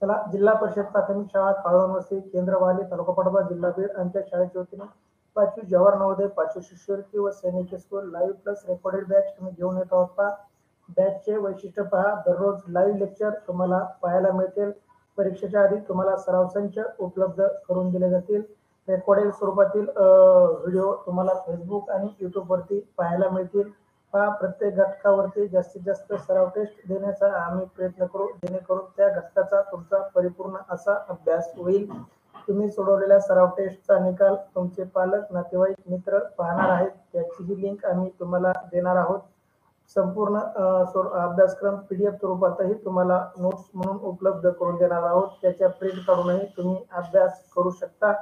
चला, जिल्हा परिषद प्राथमिक शाळा काळवणवस्ती केंद्रवाली तालुका पाटोदा जिल्हा बीड आमच्या शाळेच्या वतीने 5वी जवाहर नवोदय 5वी शिष्यवृत्ती व सैनिकी school live plus recorded batch तुम्ही घेऊन येत आहोत पहा. बॅचचे वैशिष्ट्य पहा, दररोज लाईव्ह लेक्चर तुम्हाला पाहायला मिळतील. परीक्षेच्या आधी तुम्हाला सराव संच उपलब्ध करून दिले जातील. रेकॉर्डेड स्वरूपातील व्हिडिओ तुम्हाला फेसबुक आणि यूट्यूबवरती पाहायला मिळतील. प्रत्येक घटकावरती जास्तीत जास्त सराव टेस्ट देण्याचा आम्ही प्रयत्न करू, जेणेकरून त्या घटकाचा तुमचा परिपूर्ण असा अभ्यास होईल. तुम्ही सोडवलेल्या सराव टेस्टचा निकाल तुमचे पालक, नातेवाईक, मित्र पाहणार आहेत. त्याची जी लिंक आम्ही तुम्हाला देणार आहोत. संपूर्ण अभ्यासक्रम PDF स्वरूपातही तुम्हाला नोट्स म्हणून उपलब्ध करून देणार आहोत. त्याच्या प्रिंट काढूनही तुम्ही अभ्यास करू शकता.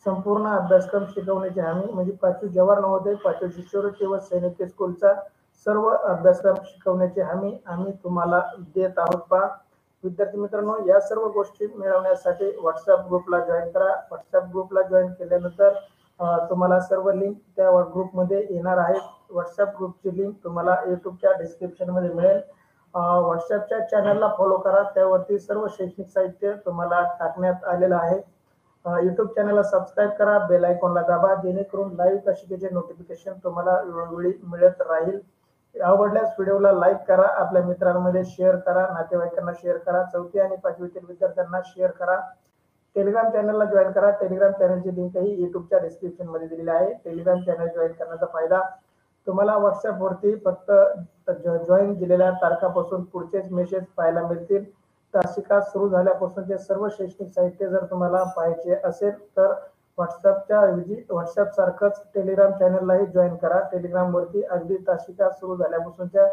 संपूर्ण अभ्यासक्रम शिकवण्याची हमी म्हणजे 5वी जवाहर नवोदय 5वी शिष्यवृत्ती व सैनिकी स्कूलचा सर्व अभ्यासक्रम शिकवण्याची हमी आम्ही तुम्हाला देत आहोत पहा. विद्यार्थी मित्रांनो, या सर्व गोष्टी मिळवण्यासाठी व्हॉट्सअप ग्रुपला जॉईन करा. व्हॉट्सअप ग्रुपला जॉईन केल्यानंतर तुम्हाला सर्व लिंक त्या ग्रुपमध्ये येणार आहेत. व्हॉट्सअप ग्रुपची लिंक तुम्हाला यूट्यूबच्या डिस्क्रिप्शनमध्ये मिळेल. व्हॉट्सअपच्या चॅनलला फॉलो करा, त्यावरती सर्व शैक्षणिक साहित्य तुम्हाला टाकण्यात आलेलं आहे. यूट्यूब चॅनलला सबस्क्राईब करा, बेल आयकॉनला दाबा, जेणेकरून लाईव्ह शिक्षणाचे नोटिफिकेशन तुम्हाला वेळोवेळी मिळत राहील. आवडल्यास व्हिडिओला लाईक करा, आपल्या मित्रांमध्ये शेअर करा, नातेवाईकांना शेअर करा, 4थी आणि 5वीतील विद्यार्थ्यांना शेअर करा. टेलिग्राम चॅनलला जॉईन करा. टेलिग्राम चॅनलची लिंकही यूट्यूबच्या डिस्क्रिप्शन मध्ये दिलेली आहे. टेलिग्राम चॅनल जॉईन करण्याचा फायदा, तुम्हाला व्हॉट्सअपवरती फक्त जॉईन दिलेल्या तारखापासून पुढचेच मेसेज पाहायला मिळतील. तासिका सुरू झाल्यापासूनचे सर्व शैक्षणिक साहित्य जर तुम्हाला पाहायचे असेल तर व्हॉट्सअप सारखंच टेलिग्राम चॅनललाही जॉईन करा. टेलिग्राम वरती अगदी तासिका सुरू झाल्यापासूनच्या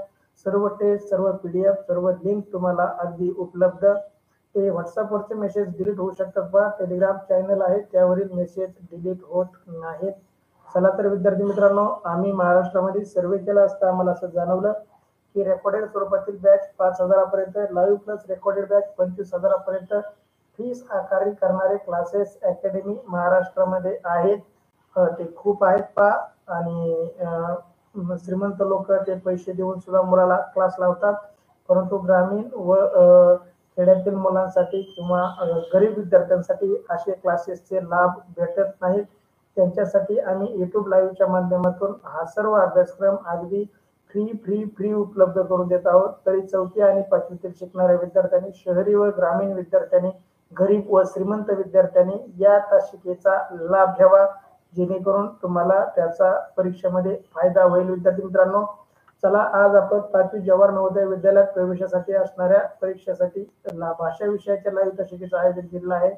सर्व टेस्ट, सर्व PDF, सर्व लिंक तुम्हाला अगदी उपलब्ध. ते व्हॉट्सअपवरचे मेसेज डिलीट होऊ शकतात पहा. टेलिग्राम चॅनल आहे त्यावरील मेसेज डिलीट होत नाहीत. चला तर विद्यार्थी मित्रांनो, आम्ही महाराष्ट्रामध्ये सर्वे केला असता आम्हाला असं जाणवलं की रेकॉर्डेड स्वरूपातील बॅच 5,000 पर्यंत, लाईव्ह प्लस रेकॉर्डेड बॅच 25,000 पर्यंत फीस आकारणी करणारे क्लासेस अकॅडमी महाराष्ट्रामध्ये आहेत. ते खूप आहेत पहा. आणि श्रीमंत लोक ते पैसे देऊन सुद्धा मुलाला क्लास लावतात, परंतु ग्रामीण व खेड्यातील मुलांसाठी किंवा गरीब विद्यार्थ्यांसाठी असे क्लासेसचे लाभ भेटत नाहीत. त्यांच्यासाठी आम्ही यूट्यूब लाईव्हच्या माध्यमातून हा सर्व अभ्यासक्रम अगदी फ्री उपलब्ध करून देत आहोत. तरी 4थी आणि 5वीतील शिकणाऱ्या विद्यार्थ्यांनी, शहरी व ग्रामीण विद्यार्थ्यांनी, गरीब व श्रीमंत विद्यार्थ्यांनी या तासिकेचा लाभ घ्यावा, जेणेकरून तुम्हाला त्याचा परीक्षेमध्ये फायदा होईल. विद्यार्थी मित्रांनो, चला आज आपण 5वी जवाहर नवोदय विद्यालयात प्रवेशासाठी असणाऱ्या परीक्षेसाठी भाषा विषयाच्या लाईव्ह तासिकेचं आयोजन केलेलं आहे.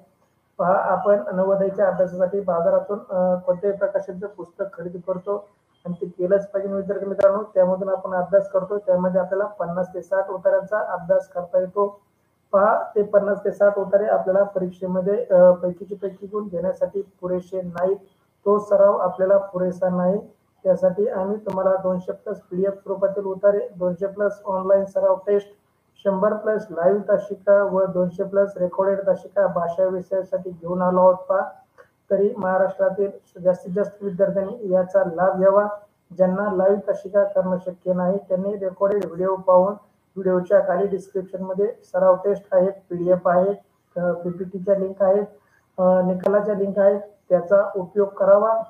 पहा, आपण नवोदयच्या अभ्यासासाठी बाजारातून कोणत्याही प्रकाशनचं पुस्तक खरेदी करतो आणि ते केलंच पाहिजे विद्यार्थी मित्रांनो. त्यामधून आपण अभ्यास करतो, त्यामध्ये आपल्याला 50 ते 60 उतार्यांचा अभ्यास करता येतो. पहा, ते 50 ते 60 उतारे आपल्याला परीक्षेमध्ये पैकीचे पैकी गुण घेण्यासाठी पुरेसे नाहीत. तो सराव आपल्याला पुरेसा नाही. त्यासाठी आम्ही तुम्हाला 200+ PDF स्वरूपातील उतारे, 200+ ऑनलाईन सराव टेस्ट, 100+ लाईव्ह तासिका व 200+ रेकॉर्डेड तासिका भाषा विषयासाठी घेऊन आलो आहोत पहा. तरी महाराष्ट्रातील जास्तीत जास्त विद्यार्थ्यांनी याचा लाभ घ्यावा. ज्यांना लाईव्ह तासिका करणं शक्य नाही त्यांनी रेकॉर्डेड व्हिडिओ पाहून, व्हिडिओच्या खाली डिस्क्रिप्शन मध्ये सराव टेस्ट आहेत, PDF आहेत, PPTच्या लिंक आहेत, निकालाच्या लिंक आहेत, त्याचा उपयोग करावा.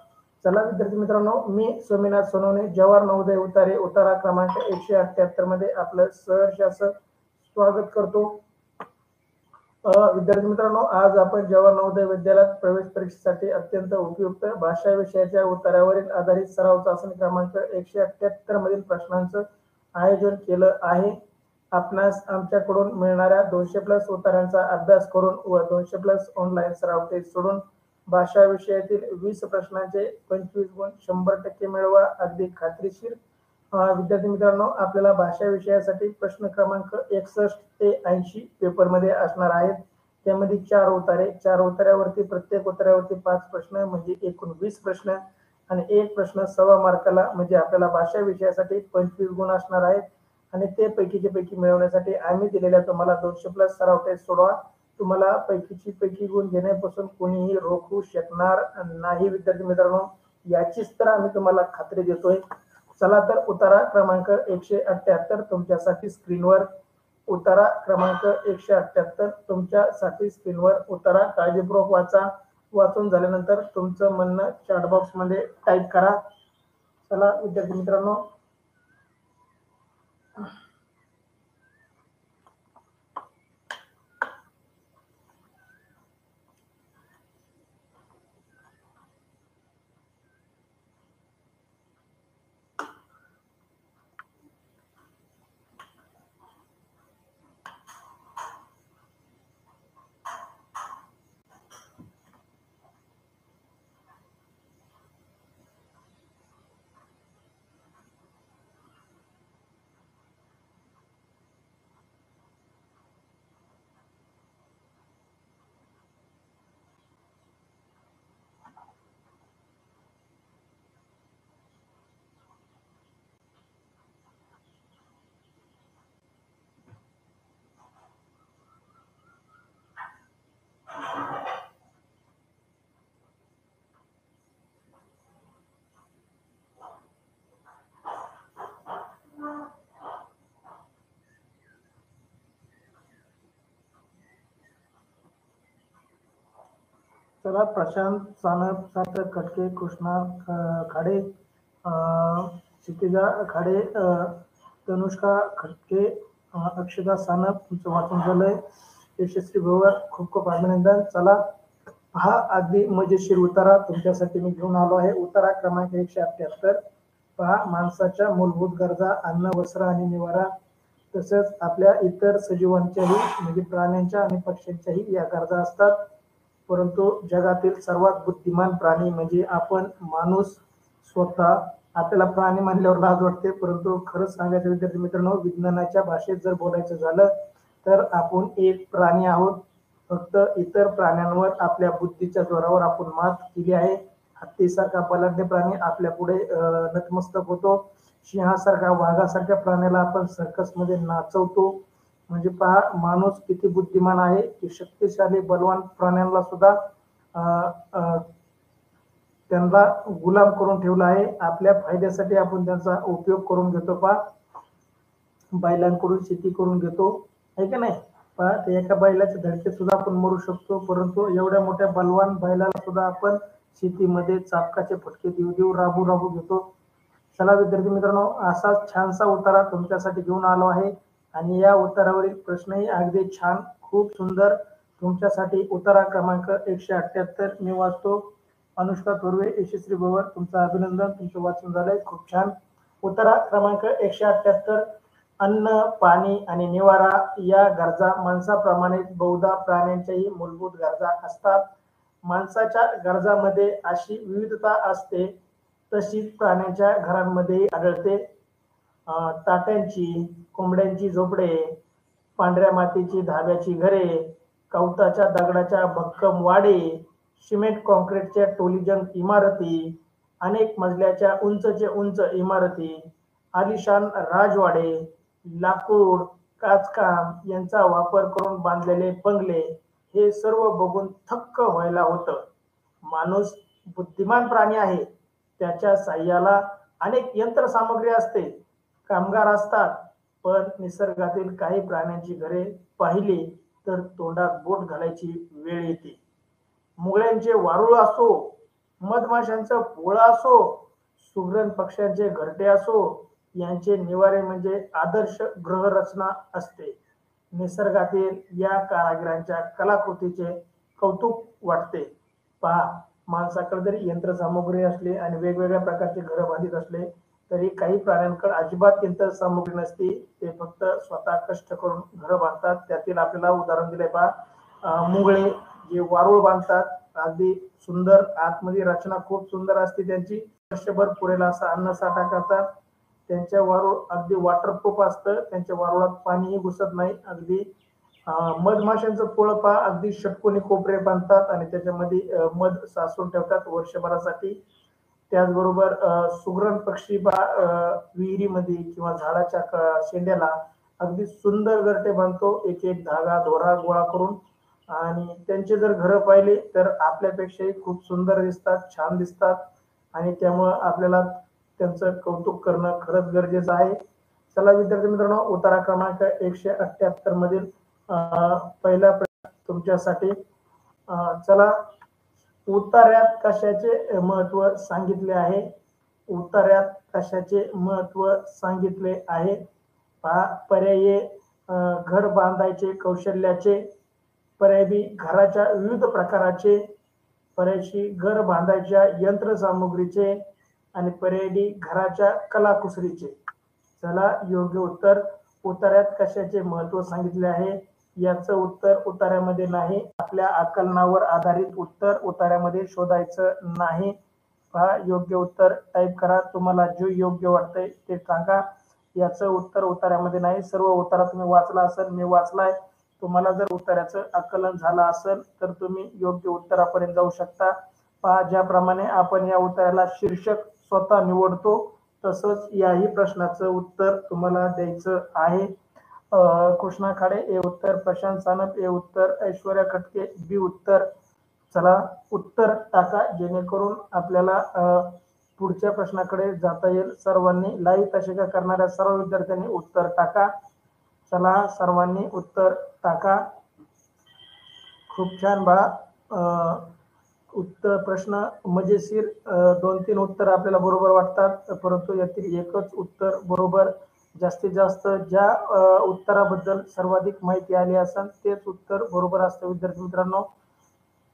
चला विद्यार्थी मित्रांनो, मी सोमीनाथ सोनवणे, जवाहर नवोदय उतारे उतारा क्रमांक 178 मध्ये आपलं सहर्ष असं स्वागत करतो. विद्यार्थी मित्रांनो, आज आपण जवाहर नवोदय विद्यालयात प्रवेश परीक्षेसाठी अत्यंत उपयुक्त भाषा विषयाच्या उत्तरावरील आधारित सराव चाचणी क्रमांक 178 मधील प्रश्नांचं आयोजन केलं आहे. आपणास आमच्याकडून मिळणाऱ्या 200+ उत्तरांचा अभ्यास करून व 200+ ऑनलाईन सराव टेस्ट सोडून भाषा विषयातील 20 प्रश्नांचे 25 गुण 100% मिळवा, अगदी खात्रीशीर. विद्यार्थी मित्रांनो, आपल्याला भाषा विषयासाठी प्रश्न क्रमांक 61 ते 80 पेपरमध्ये असणार आहेत. त्यामध्ये 4 उतारे, 4 उतार्यावरती प्रत्येक उतार्यावरती 5 प्रश्न म्हणजे एकूण 20 प्रश्न आणि एक प्रश्न 1.25 मार्काला, म्हणजे आपल्याला भाषा विषयासाठी 25 गुण असणार आहेत. आणि ते पैकीचे पैकी मिळवण्यासाठी आम्ही दिलेल्या तुम्हाला 200+ सराव टेस्ट सोडवा. तुम्हाला पैकीची पैकी गुण घेण्यापासून कोणीही रोखू शकणार नाही विद्यार्थी मित्रांनो, याचीच तर आम्ही तुम्हाला खात्री देतोय. चला तर उतारा क्रमांक 178 तुमच्यासाठी स्क्रीनवर उतारा क्रमांक 178 तुमच्यासाठी स्क्रीनवर उतारा काळजीपूर्वक वाचा. वाचून झाल्यानंतर तुमचं म्हणणं चॅट बॉक्स मध्ये टाईप करा. चला विद्यार्थी मित्रांनो, चला प्रशांत सानप, सार्थक खटके, कृष्णा खाडे, क्षितिजा खाडे, तनुष्का खटके, अक्षदा सानप तुमचं वाचून झालंय. यशस्वी भवर, खूप खूप अभिनंदन. चला हा अगदी मजेशीर उतारा तुमच्यासाठी मी घेऊन आलो आहे. उतारा क्रमांक 178. पहा, माणसाच्या मूलभूत गरजा अन्न, वस्त्र आणि निवारा तसंच आपल्या इतर सजीवांच्याही म्हणजे प्राण्यांच्या आणि पक्ष्यांच्याही या गरजा असतात. परंतु जगातील सर्वात बुद्धिमान प्राणी म्हणजे आपण माणूस स्वतः. आपल्याला प्राणी म्हणल्यावर लाज वाटते, परंतु खरंच सांगायचं विद्यार्थी मित्रांनो, विज्ञानाच्या भाषेत जर बोलायचं झालं तर आपण एक प्राणी आहोत. फक्त इतर प्राण्यांवर आपल्या बुद्धीच्या जोरावर आपण मात केली आहे. हत्तीसारखा बलाढ्य प्राणी आपल्या पुढे नतमस्तक होतो. सिंहासारखा, वाघासारख्या प्राण्याला आपण सर्कस मध्ये नाचवतो. म्हणजे पहा, माणूस किती बुद्धिमान आहे की शक्तिशाली बलवान प्राण्यांना सुद्धा त्यांना गुलाम करून ठेवला आहे. आपल्या फायद्यासाठी आपण त्यांचा उपयोग करून घेतो. पहा, बैलांकडून शेती करून घेतो, आहे का नाही. पहा, ते एका बैलाच्या धडकेत सुद्धा आपण मरू शकतो, परंतु एवढ्या मोठ्या बलवान बैलाला सुद्धा आपण शेतीमध्ये चापकाचे फटके देऊ देऊ राबू राबू घेतो. चला विद्यार्थी मित्रांनो, असा छानसा उतारा तुमच्यासाठी घेऊन आलो आहे आणि या उतारावरील प्रश्नही अगदी छान, खूप सुंदर तुमच्यासाठी. उतारा क्रमांक 178 मी वाचतो. अनुष्का थोरवे, यशस्वी भवर तुमचं अभिनंदन, तुमचं वाचन झालंय, खूप छान. उतारा क्रमांक 178. अन्न, पाणी आणि निवारा या गरजा माणसाप्रमाणे बहुधा प्राण्यांच्याही मूलभूत गरजा असतात. माणसाच्या गरजांमध्ये अशी विविधता असते तशीच प्राण्यांच्या घरांमध्ये आढळते. ताट्यांची, कोंबड्यांची झोपडे, पांढऱ्या मातीची धाब्याची घरे, कवताच्या दगडाच्या भक्कम वाडे, सिमेंट कॉन्क्रीटच्या टोलीजंग इमारती, अनेक मजल्याच्या उंचचे उंच इमारती, आलिशान राजवाडे, लाकूड, काचकाम यांचा वापर करून बांधलेले बंगले, हे सर्व बघून थक्क व्हायला होतं. माणूस बुद्धिमान प्राणी आहे. त्याच्या साह्याला अनेक यंत्रसामग्री असते, कामगार असतात, पण निसर्गातील काही प्राण्यांची घरे पाहिली तर तोंडात बोट घालायची वेळ येते. मुंगळ्यांचे वारुळ असो, मधमाशांचं पोळं असो, सुगरण पक्ष्यांचे घरटे असो, यांचे निवारे म्हणजे आदर्श गृहरचना असते. निसर्गातील या कारागिरांच्या कलाकृतीचे कौतुक वाटते. पहा, माणसाकडे जरी यंत्रसामुग्री असली आणि वेगवेगळ्या प्रकारचे घर बांधित असले तरी काही प्राण्यांकडे अजिबात यंत्रसामुग्री नसती. ते फक्त स्वतः कष्ट करून घर बांधतात. त्यातील आपल्याला उदाहरण दिले. पहा, मुंगळे जे वारुळ बांधतात, अगदी सुंदर, आतमध्ये रचना खूप सुंदर असते त्यांची. वर्षभर पुरेला असा अन्न साठा करतात. त्यांच्या वारुळ अगदी वॉटरप्रूफ असतं, त्यांच्या वारुळात पाणीही घुसत नाही. अगदी मधमाशांचं पोळं पहा, अगदी षटकोनी कोपरे बांधतात आणि त्याच्यामध्ये मध साचून ठेवतात वर्षभरासाठी. त्याचबरोबर सुगरण पक्षी विहिरीमध्ये किंवा झाडाच्या शेंड्याला अगदी सुंदर घरटे बांधतो, एक एक धागा दोरा गोळा करून. आणि त्यांचे जर घरं पाहिले तर आपल्यापेक्षाही खूप सुंदर दिसतात, छान दिसतात आणि त्यामुळं आपल्याला त्यांचं कौतुक करणं खरंच गरजेचं आहे. चला विद्यार्थी मित्रांनो, उतारा क्रमांक 178 मधील पहिला प्रश्न तुमच्यासाठी. चला, उतार्यात कशाचे महत्व सांगितले आहे? उतार्यात कशाचे महत्व सांगितले आहे? पहा, पर्याय घर बांधायचे कौशल्याचे, पर्याय बी घराच्या विविध प्रकाराचे, पर्याय सी घर बांधायच्या यंत्रसामुग्रीचे आणि पर्याय डी घराच्या कलाकुसरीचे. चला, योग्य उत्तर उतार्यात कशाचे महत्व सांगितले आहे याचं उत्तर उतार्यामध्ये नाही. आपल्या आकलनावर आधारित उत्तर उतार्यामध्ये शोधायचं नाही. पहा, योग्य उत्तर टाईप करा. तुम्हाला जे योग्य वाटतंय ते सांगा. याचं उत्तर उतार्यामध्ये नाही. सर्व उतारा तुम्ही वाचला असेल, मी वाचलाय. तुम्हाला जर उतार्याचं आकलन झालं असेल तर तुम्ही योग्य उत्तरापर्यंत जाऊ शकता. पहा, ज्याप्रमाणे आपण या उतार्याला शीर्षक स्वतः निवडतो तसंच याही प्रश्नाचं उत्तर तुम्हाला द्यायचं आहे. कृष्णा खाडे ए उत्तर, प्रशांत सानप ए उत्तर, ऐश्वर्या खटके बी उत्तर. चला, उत्तर टाका जेणेकरून आपल्याला पुढच्या प्रश्नाकडे जाता येईल. सर्वांनी लाईव्ह तासिका करणाऱ्या सर्व विद्यार्थ्यांनी उत्तर टाका. चला, सर्वांनी उत्तर टाका. खूप छान बा. उत्तर प्रश्न मजेशीर. 2-3 उत्तर आपल्याला बरोबर वाटतात, परंतु यातील एकच उत्तर बरोबर. जास्तीत जास्त ज्या उत्तराबद्दल सर्वाधिक माहिती आली असेल तेच उत्तर बरोबर असतं विद्यार्थी मित्रांनो.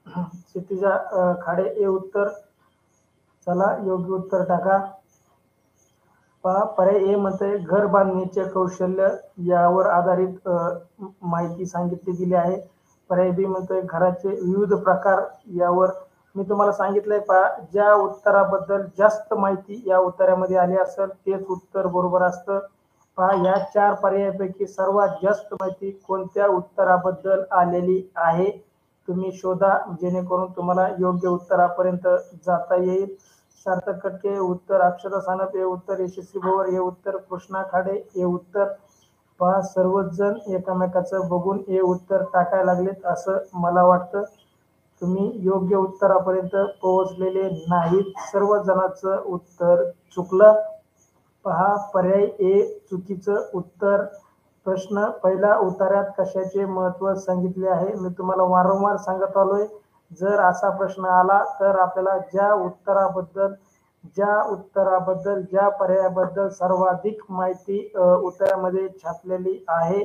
क्षितिजा खाडे ए उत्तर. चला, योग्य उत्तर टाका. पहा, पर्याय ए म्हणते घर बांधण्याचे कौशल्य यावर आधारित माहिती सांगितली गेली आहे. पर्याय बी म्हणतोय घराचे विविध प्रकार यावर. मी तुम्हाला सांगितलंय, पहा, ज्या उत्तराबद्दल जास्त माहिती या उत्तरामध्ये आली असेल तेच उत्तर बरोबर असतं. पहा, या 4 पर्यायापैकी सर्वात जास्त माहिती कोणत्या उत्तराबद्दल आलेली आहे तुम्ही शोधा, जेणेकरून तुम्हाला योग्य उत्तरापर्यंत जाता येईल. सार्थक कटके उत्तर, अक्षता सानप हे उत्तर, यशस्वी भवर हे उत्तर, कृष्णा खाडे हे उत्तर. पहा, सर्वच जण एकमेकाचं बघून हे उत्तर टाकायला लागलेत असं मला वाटतं. तुम्ही योग्य उत्तरापर्यंत पोहोचलेले नाहीत. सर्व जणांचं उत्तर चुकलं. पहा, पर्याय ए चुकीचं उत्तर. प्रश्न पहिला, उतार्यात कशाचे महत्व सांगितले आहे? मी तुम्हाला वारंवार सांगत आलोय, जर असा प्रश्न आला तर आपल्याला ज्या उत्तराबद्दल ज्या पर्यायाबद्दल सर्वाधिक माहिती उत्तरामध्ये छापलेली आहे,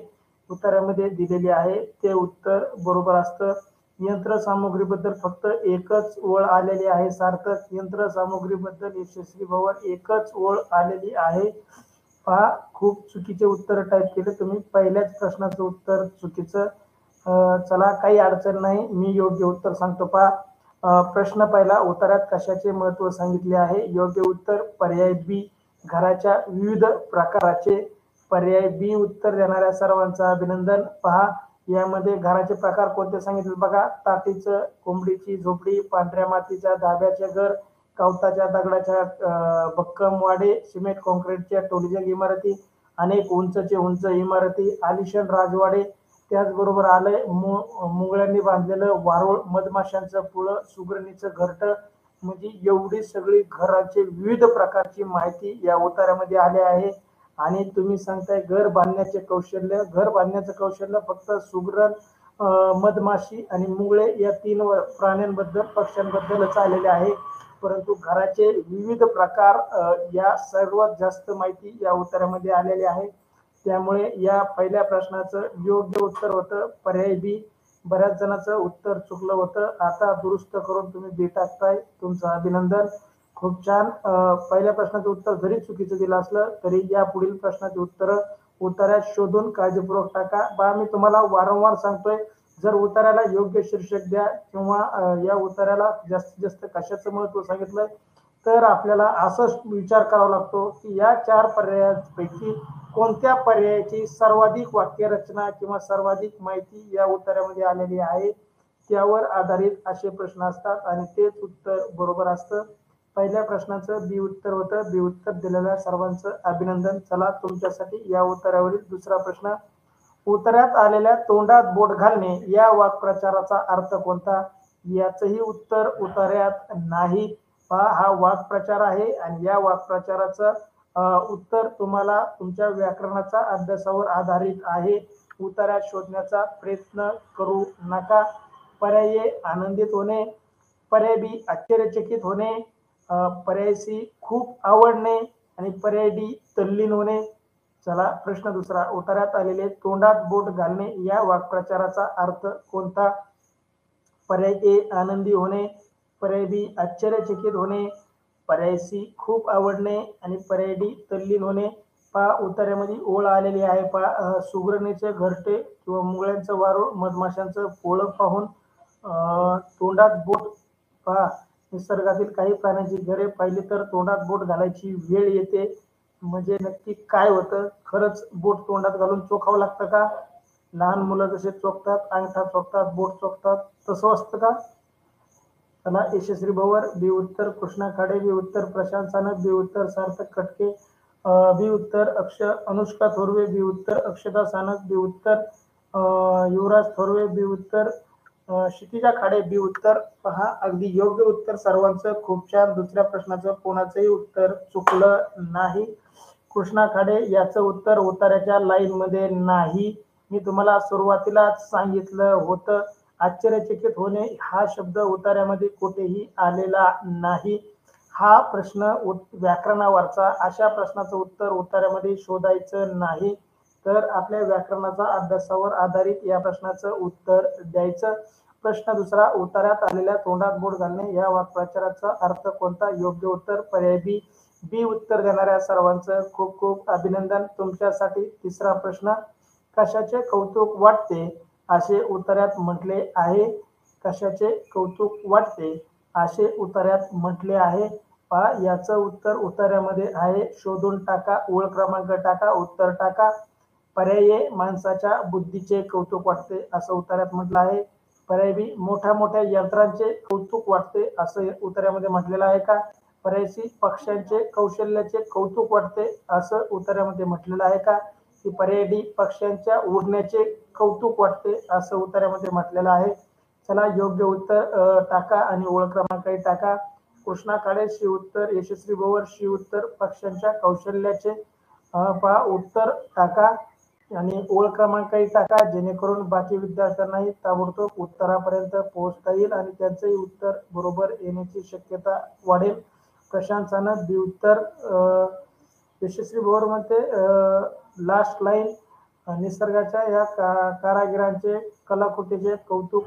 उत्तरामध्ये दिलेली आहे, ते उत्तर बरोबर असतं. यंत्रसामुग्रीबद्दल फक्त एकच ओळ आलेली आहे. सार्थक. यंत्रसामुग्रीबद्दल यशस्वी भवर एकच ओळ आलेली आहे. पहा, खूप चुकीचे उत्तर टाईप केले तुम्ही. पहिल्याच प्रश्नाचं उत्तर चुकीचं. चला, काही अडचण नाही, मी योग्य उत्तर सांगतो. पहा, प्रश्न पहिला, उतार्यात कशाचे महत्व सांगितले आहे? योग्य उत्तर पर्याय बी घराच्या विविध प्रकाराचे. पर्याय बी उत्तर देणाऱ्या सर्वांचं अभिनंदन. पहा, यामध्ये घराचे प्रकार कोणते सांगितले बघा. ताटीचं, कोंबडीची झोपडी, पांढऱ्या मातीच्या धाब्याचे घर, कवताच्या दगडाच्या भक्कम वाडे, सिमेंट कॉन्क्रीटच्या टोलीजंग इमारती, अनेक उंचचे उंच इमारती, आलिशान राजवाडे, त्याचबरोबर आलंय मुंगळ्यांनी बांधलेलं वारुळ, मधमाशांचं पुळं, सुगरणीचं घरटं. म्हणजे एवढी सगळी घराचे विविध प्रकारची माहिती या उतार्यामध्ये आली आहे. आणि तुम्ही सांगताय घर बांधण्याचे कौशल्य. घर बांधण्याचं कौशल्य फक्त सुगरण, मधमाशी आणि मुंगळे या 3 प्राण्यांबद्दल, पक्ष्यांबद्दलच आलेले आहे. परंतु घराचे विविध प्रकार या सर्वात जास्त माहिती या उत्तरामध्ये आलेली आहे. त्यामुळे या पहिल्या प्रश्नाचं योग्य उत्तर होतं पर्याय बी. बऱ्याच जणांचं उत्तर चुकलं होतं. आता दुरुस्त करून तुम्ही बी टाकताय, तुमचं अभिनंदन. खूप छान. पहिल्या प्रश्नाचं उत्तर जरी चुकीचं दिलं असलं तरी या पुढील प्रश्नाची उत्तर उतार्यात शोधून काळजीपूर्वक टाका. बा, मी तुम्हाला वारंवार सांगतोय, जर उतार्याला योग्य शीर्षक द्या किंवा या उतार्याला जास्तीत जास्त कशाचं महत्व सांगितलंय तर आपल्याला असं विचार करावा लागतो की या 4 पर्यायांपैकी कोणत्या पर्यायाची सर्वाधिक वाक्यरचना किंवा सर्वाधिक माहिती या उत्तरामध्ये आलेली आहे, त्यावर आधारित असे प्रश्न असतात आणि तेच उत्तर बरोबर असतं. पहिल्या प्रश्नाचं बी उत्तर होतं. बी उत्तर दिलेल्या सर्वांचं अभिनंदन. चला, तुमच्यासाठी या उत्तरावरील दुसरा प्रश्न. उत्तरात आलेल्या तोंडात बोट घालणे या वाक्प्रचाराचा अर्थ कोणता? याचंही उत्तर उतार्यात नाही. पहा, हा वाक्प्रचार आहे आणि या वाक्प्रचाराचा उत्तर तुम्हाला तुमच्या व्याकरणाचा अभ्यासावर आधारित आहे. उत्तरात शोधण्याचा प्रयत्न करू नका. पर्याय ए आनंदित होणे, पर्याय बी आश्चर्यचकित होणे, पर्याय सी खूप आवडणे आणि पर्याय डी तल्लीन होणे. चला प्रश्न दुसरा. उत्तरात आलेले तोंडात बोट घालणे या वाक्प्रचाराचा अर्थ कोणता? पर्याय ए आनंदी होणे, पर्याय बी आश्चर्यचकित होणे, पर्याय सी खूप आवडणे आणि पर्याय डी तल्लीन होणे. पहा उत्तरामध्ये ओळ आलेली आहे. पहा सुगरणीचे घरटे किंवा मुंगळ्यांचं वारूळ, मधमाशांचं पोळं पाहून तोंडात बोट. पहा निसर्गातील काही प्राण्यांची घरे पाहिली तर तोंडात बोट घालायची वेळ येते. म्हणजे नक्की काय होतं? खरंच बोट तोंडात घालून चोखावं लागतं का? लहान मुलं जसे चोखतात, अंगठा चोखतात, बोट चोखतात, तसं असतं का? चला यशस्वी भवर बी उत्तर, कृष्णा खाडे बी उत्तर, प्रशांत सानप बी उत्तर, सार्थक खटके बी उत्तर, अनुष्का थोरवे बी उत्तर, अक्षता सानप बी उत्तर, युवराज थोरवे बी उत्तर, क्षितिजा खाडे बी उत्तर. पहा अगदी योग्य उत्तर सर्वांचं. खूप छान. दुसऱ्या प्रश्नाचं कोणाचंही उत्तर चुकलं नाही. कृष्णा खाडे याचं उत्तर उतार्याच्या लाईन मध्ये नाही. मी तुम्हाला सुरुवातीलाच सांगितलं होतं आश्चर्यचकित होणे हा शब्द उतार्यामध्ये कुठेही आलेला नाही. हा प्रश्न व्याकरणावरचा. अशा प्रश्नाचं उत्तर उतार्यामध्ये शोधायचं नाही, तर आपल्या व्याकरणाचा अभ्यासावर आधारित या प्रश्नाचं उत्तर द्यायचं. प्रश्न दुसरा. उतार्यात आलेल्या तोंडात बोट घालणे या वाक्प्रचाराचा अर्थ कोणता? योग्य उत्तर पर्याय बी. बी उत्तर देणाऱ्या सर्वांचं खूप खूप अभिनंदन. तुमच्यासाठी तिसरा प्रश्न. कशाचे कौतुक वाटते असे उतार्यात म्हटले आहे? कशाचे कौतुक वाटते असे उतार्यात म्हटले आहे? पहा याचं उत्तर उतार्यामध्ये आहे. शोधून टाका. ओळ क्रमांक टाका, उत्तर टाका. पर्याय ए माणसाच्या बुद्धीचे कौतुक वाटते असं उतार्यात म्हटलं आहे. पर्याय बी मोठ्या मोठ्या यंत्रांचे कौतुक वाटते असं उतार्यामध्ये म्हटलेलं आहे का? पर्याय सी पक्ष्यांचे कौशल्याचे कौतुक वाटते असं उतार्यामध्ये म्हटलेलं आहे का? की पर्याय डी पक्ष्यांच्या उडण्याचे कौतुक वाटते असं उतार्यामध्ये म्हटलेलं आहे. चला योग्य उत्तर टाका आणि ओळ क्रमांकही टाका. कृष्णा काळे शी उत्तर, यशस्वी भवर शी उत्तर, पक्ष्यांच्या कौशल्याचे पहा उत्तर टाका आणि ओळ क्रमांकही टाका, जेणेकरून बाकी विद्यार्थ्यांनाही ताबडतोब उत्तरापर्यंत पोहोचता येईल आणि त्यांचंही उत्तर बरोबर येण्याची शक्यता वाढेल. प्रशांत सानप बी उत्तर, यशस्वी भवर मध्ये लास्ट लाईन. निसर्गाच्या या कारागिरांचे कलाकृतीचे कौतुक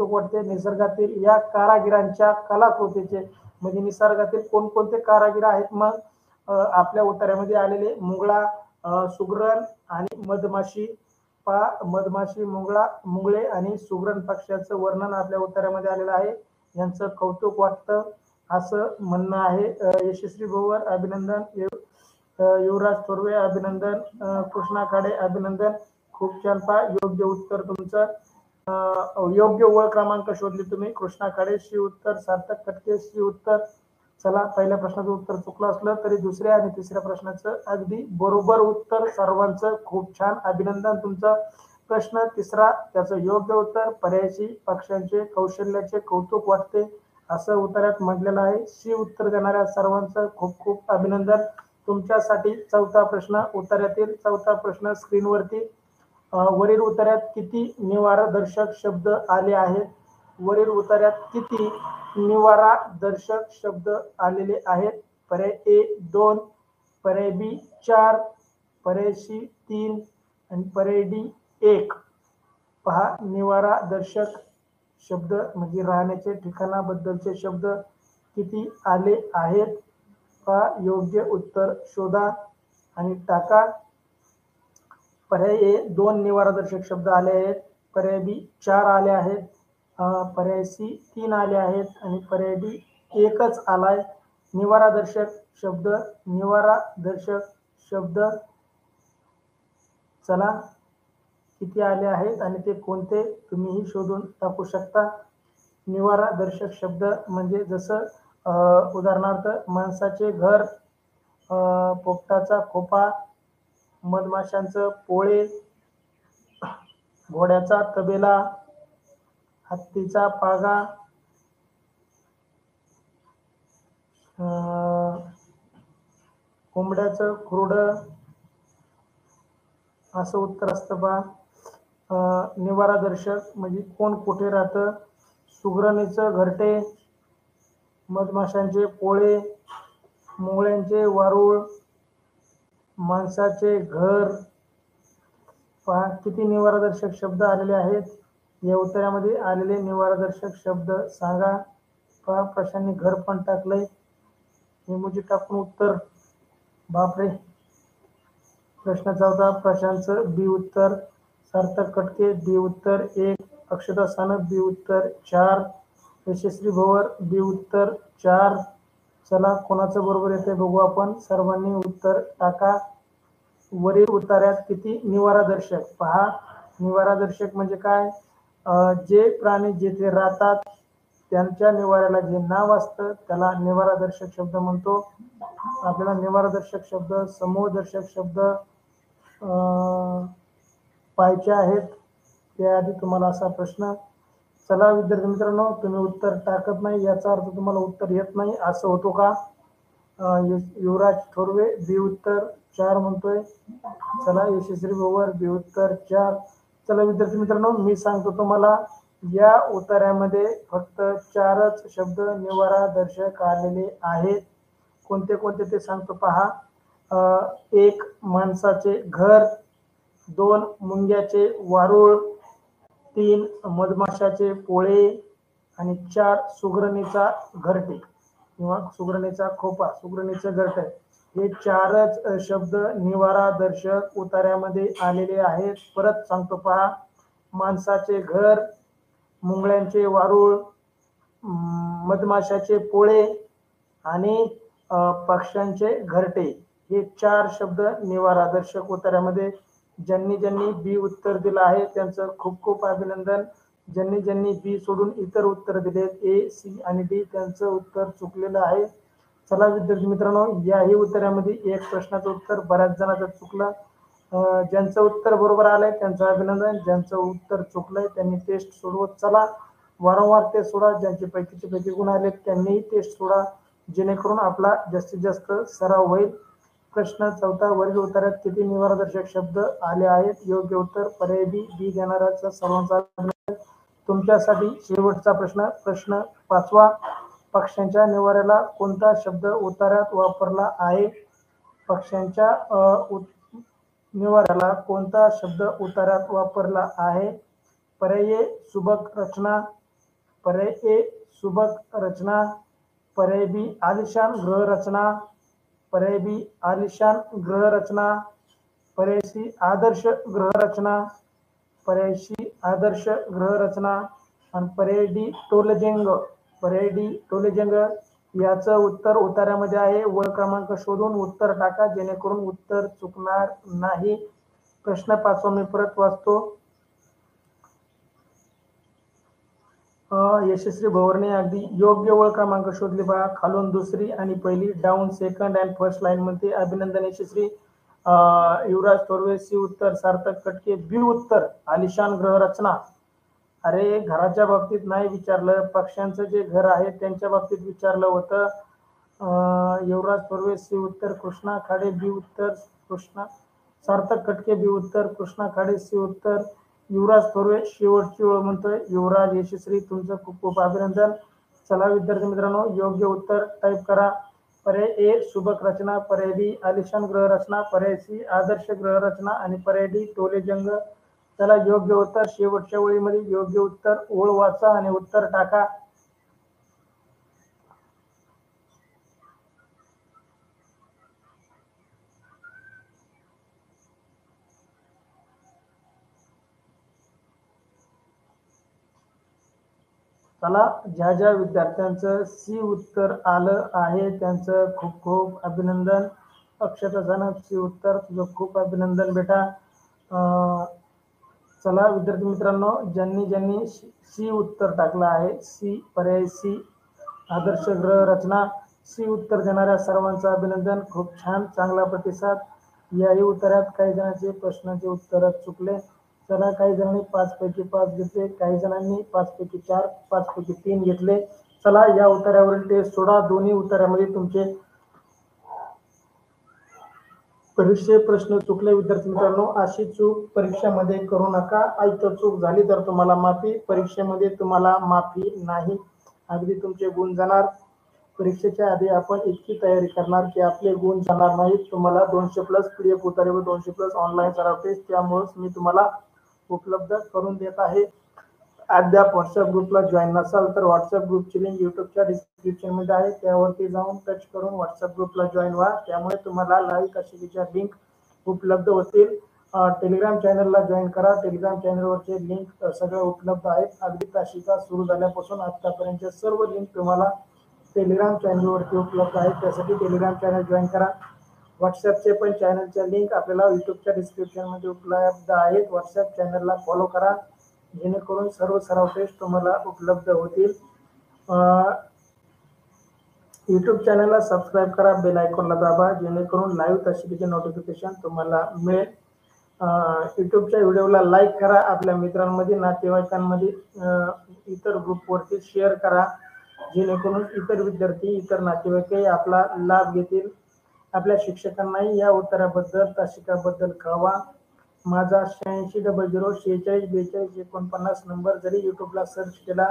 वाटते. निसर्गातील या कारागिरांच्या कलाकृतीचे म्हणजे निसर्गातील कोणकोणते कारागीर आहेत? मग आपल्या उतार्यामध्ये आलेले मुंगळा, सुगरण आणि मधमाशी. पहा मधमाशी, मुंगळे आणि सुगरण पक्ष्याचं वर्णन आपल्या उतार्यामध्ये आलेलं आहे. यांचं कौतुक वाटतं असं म्हणणं आहे. यशस्वी भवर अभिनंदन, युवराज थोरवे अभिनंदन, कृष्णा खाडे अभिनंदन. खूप छान. पहा योग्य उत्तर तुमचं. योग्य ओळ क्रमांक शोधली तुम्ही. कृष्णा खाडे शी उत्तर, सार्थक खटके शी उत्तर. चला पहिल्या प्रश्नाचं उत्तर चुकलं असलं तरी दुसऱ्या आणि तिसऱ्या प्रश्नाचं अगदी बरोबर उत्तर. सर्वांचं खूप छान अभिनंदन तुमचं. प्रश्न तिसरा त्याचं योग्य उत्तर पर्यायची पक्ष्यांचे कौशल्याचे कौतुक वाटते असं उत्तरात म्हटलेलं आहे. शी उत्तर देणाऱ्या सर्वांचं खूप खूप अभिनंदन. तुमच्यासाठी चौथा प्रश्न. उत्तरातील चौथा प्रश्न स्क्रीनवरती. वरील उत्तरात किती निवारदर्शक शब्द आले आहेत? वरील उत्तरात किती निवारदर्शक शब्द आलेले आहेत? पर्याय ए 2, पर्याय बी 4, पर्याय सी 3 आणि पर्याय डी 1. पहा निवारदर्शक शब्द म्हणजे राहण्याचे ठिकाणाबद्दलचे शब्द किती आले आहेत? पहा योग्य उत्तर शोधा आणि टाका. पर्याय ए 2 निवारदर्शक शब्द आले आहेत, पर्याय बी 4 आले आहेत, पर्याय सी 3 आले आहेत आणि पर्याय डी 1च आलाय. निवारदर्शक शब्द चला किती आले आहेत आणि ते कोणते तुम्हीही शोधून टाकू शकता. निवारदर्शक शब्द म्हणजे जसं उदाहरणार्थ माणसाचे घर, पोपटाचा खोपा, मधमाशांचं पोळे, घोड्याचा तबेला, हत्तीचा पागा, कोंबड्याचं खुरडं असं उत्तर असतं बा. निवारादर्शक म्हणजे कोण कुठे राहतं. सुगरणीचं घरटे, मधमाशांचे पोळे, मुंगळ्यांचे वारूळ, माणसाचे घर. पहा किती निवारादर्शक शब्द आलेले आहेत. या उत्तरामध्ये आलेले निवारादर्शक शब्द सांगा. पहा प्रशांनी घर पण टाकलंय. इमोजी टाकून उत्तर. बापरे. प्रश्न 14 प्रशांतचं बी उत्तर. सार्थक कटके बी उत्तर 1. अक्षता सानप बी उत्तर 4. यशस्वी भवर बी उत्तर 4. चला कोणाचं बरोबर येते बघू आपण. सर्वांनी उत्तर टाका. वरील उतार्यात किती निवारादर्शक. पहा निवारादर्शक म्हणजे काय. जे प्राणी जेथे राहतात त्यांच्या निवाऱ्याला जे नाव असतं त्याला निवारादर्शक शब्द म्हणतो. आपल्याला निवारादर्शक शब्द, समूहदर्शक शब्द पाहायचे आहेत. त्याआधी तुम्हाला असा प्रश्न. चला विद्यार्थी मित्रांनो, तुम्ही उत्तर टाकत नाही याचा अर्थ तुम्हाला उत्तर येत नाही असं होतो का. युवराज थोरवे बी उत्तर 4 म्हणतोय. चला यशस्वी भवर बी उत्तर 4. चला विद्यार्थी मित्रांनो, मी सांगतो तुम्हाला या उतार्यामध्ये फक्त 4च शब्द निवारादर्शक आलेले आहेत. कोणते कोणते ते सांगतो पहा. 1 माणसाचे घर, 2 मुंग्याचे वारूळ, 3 मधमाशाचे पोळे आणि 4 सुगरणीचा घरटे किंवा सुगरणीचा खोपा, सुगरणीचं घरटे. हे 4च शब्द निवारादर्शक उतार्यामध्ये आलेले आहेत. परत सांगतो पहा. माणसाचे घर, मुंगळ्यांचे वारूळ, मधमाशाचे पोळे आणि पक्ष्यांचे घरटे हे 4 शब्द निवारादर्शक उतार्यामध्ये. ज्यांनी ज्यांनी बी उत्तर दिलं आहे त्यांचं खूप खूप अभिनंदन. ज्यांनी ज्यांनी बी सोडून इतर उत्तर दिलेत ए, सी आणि डी त्यांचं उत्तर चुकलेलं आहे. चला विद्यार्थी मित्रांनो, याही उत्तरामध्ये एक प्रश्नाचं उत्तर बऱ्याच जणांचं चुकलं. ज्यांचं उत्तर बरोबर आलंय त्यांचं अभिनंदन. ज्यांचं उत्तर चुकलंय त्यांनी टेस्ट सोडवत चला. वारंवार टेस्ट सोडा. ज्यांचे पैकीचे पैकी गुण आले त्यांनीही टेस्ट सोडा, जेणेकरून आपला जास्तीत जास्त सराव होईल. प्रश्न 14 वरील उत्तरात किती निवारादर्शक शब्द आले आहेत. योग्य उत्तर पर्याय बी. बी देणाऱ्याचा सर्वांचा अभिनंदन. तुमच्यासाठी शेवटचा प्रश्न. प्रश्न 5वा. पक्ष्यांच्या निवाऱ्याला कोणता शब्द उतार्यात वापरला आहे. पक्ष्यांच्या निवाऱ्याला कोणता शब्द उतार्यात वापरला आहे. पर्याय ए सुबक रचना, पर्याय ए सुबक रचना, पर्याय बी आलिशान गृहरचना, पर्याय बी आलिशान गृहरचना, पर्याय सी आदर्श गृहरचना, पर्याय सी आदर्श गृहरचना आणि पर्याय डी टोलजेंग. पर्याय डी टोलेजंग. याचं उत्तर उतार्यामध्ये आहे. वळ क्रमांक शोधून उत्तर टाका जेणेकरून उत्तर चुकणार नाही. प्रश्न 5वा मी परत वाचतो. यशस्वी भवरने अगदी योग्य वळ क्रमांक शोधले पहा. खालून दुसरी आणि पहिली, down second and first line मध्ये. अभिनंदन यशस्वी. युवराज थोरवे सी उत्तर. सार्थक कटके बी उत्तर आलिशान गृहरचना. अरे घराच्या बाबतीत नाही विचारलं, पक्ष्यांचं जे घर आहे त्यांच्या बाबतीत विचारलं होतं. युवराज थोरवे सी उत्तर. कृष्णा खाडे बी उत्तर. कृष्णा सार्थक कटके बी उत्तर. कृष्णा खाडे सी उत्तर. युवराज थोरवे शेवटची ओळ म्हणतोय. युवराज यशस्वी तुमचं खूप खूप अभिनंदन. चला विद्यार्थी मित्रांनो, योग्य उत्तर टाईप करा. पर्याय ए सुबक रचना, पर्याय बी आलिशान गृहरचना, पर्याय सी आदर्श गृहरचना आणि पर्याय डी टोलेजंग. चला योग्य उत्तर शेवटच्या ओळीमध्ये योग्य उत्तर ओळ वाचा आणि उत्तर टाका. चला ज्या ज्या विद्यार्थ्यांचं सी उत्तर आलं आहे त्यांचं खूप खूप अभिनंदन. अक्षता सानप सी उत्तर. तुझं खूप अभिनंदन बेटा. चला विद्यार्थी मित्रांनो, ज्यांनी ज्यांनी सी उत्तर टाकलं आहे, सी पर्याय सी आदर्श गृह रचना, सी उत्तर देणाऱ्या सर्वांचं अभिनंदन. खूप छान, चांगला प्रतिसाद. याही उत्तरात काही जणांचे प्रश्नाचे उत्तर चुकले. चला काही जणांनी 5 पैकी 5 घेतले, काही जणांनी 5 पैकी 4, 5 पैकी 3 घेतले. चला या उत्तरावरील टेस्ट सोडा. दोन्ही उत्तरामध्ये तुमचे परीक्षे प्रश्न चुकले विद्यार्थी मित्रांनो, अशी चूक परीक्षेमध्ये करू नका. ऐकत चूक झाली तर तुम्हाला माफी, परीक्षेमध्ये तुम्हाला माफी नाही. अगदी तुमचे गुण जाणार. परीक्षेच्या आधी आपण इतकी तयारी करणार की आपले गुण जाणार नाहीत. तुम्हाला 200+ PDF उतारे व 200+ ऑनलाईन सराव टेस्ट त्यामुळेच मी तुम्हाला उपलब्ध करून देत आहे. अद्याप व्हॉट्सअप ग्रुपला जॉईन नसाल तर व्हॉट्सअप ग्रुपची लिंक युट्यूबच्या डिस्क्रिप्शन मध्ये आहे, त्यावरती जाऊन टच करून व्हॉट्सअप ग्रुपला जॉईन व्हा. त्यामुळे तुम्हाला लाईव्ह तासिकेच्या लिंक उपलब्ध होतील. टेलिग्राम चॅनलला जॉईन करा. टेलिग्राम चॅनलवरचे लिंक सगळे उपलब्ध आहेत. अगदी तासिका सुरू झाल्यापासून आतापर्यंत सर्व लिंक तुम्हाला टेलिग्राम चॅनलवरती उपलब्ध आहेत. त्यासाठी टेलिग्राम चॅनल जॉईन करा. व्हॉट्सअपचे पण चॅनलच्या लिंक आपल्याला युट्यूबच्या डिस्क्रिप्शनमध्ये उपलब्ध आहेत. व्हॉट्सअप चॅनलला फॉलो करा जेणेकरून सर्व सराव टेस्ट तुम्हाला उपलब्ध होतील. यूट्यूब चॅनलला सबस्क्राईब करा, बेल आयकॉनला दाबा जेणेकरून लाईव्ह तासिकेचे नोटिफिकेशन तुम्हाला मिळेल. यूट्यूबच्या व्हिडिओला लाईक करा, आपल्या मित्रांमध्ये, नातेवाईकांमध्ये, इतर ग्रुपवरती शेअर करा जेणेकरून इतर विद्यार्थी, इतर नातेवाईकही आपला लाभ घेतील. आपल्या शिक्षकांनाही या उत्तराबद्दल, तासिकाबद्दल कळवा. माझा 8600464249 नंबर जरी यूट्यूबला सर्च केला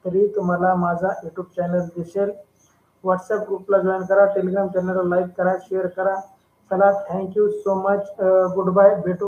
तरी तुम्हाला माझा यूट्यूब चॅनल दिसेल. व्हॉट्सअप ग्रुपला जॉईन करा, टेलिग्राम चॅनलला लाईक करा, शेअर करा. चला, thank you so much. Goodbye. भेटू.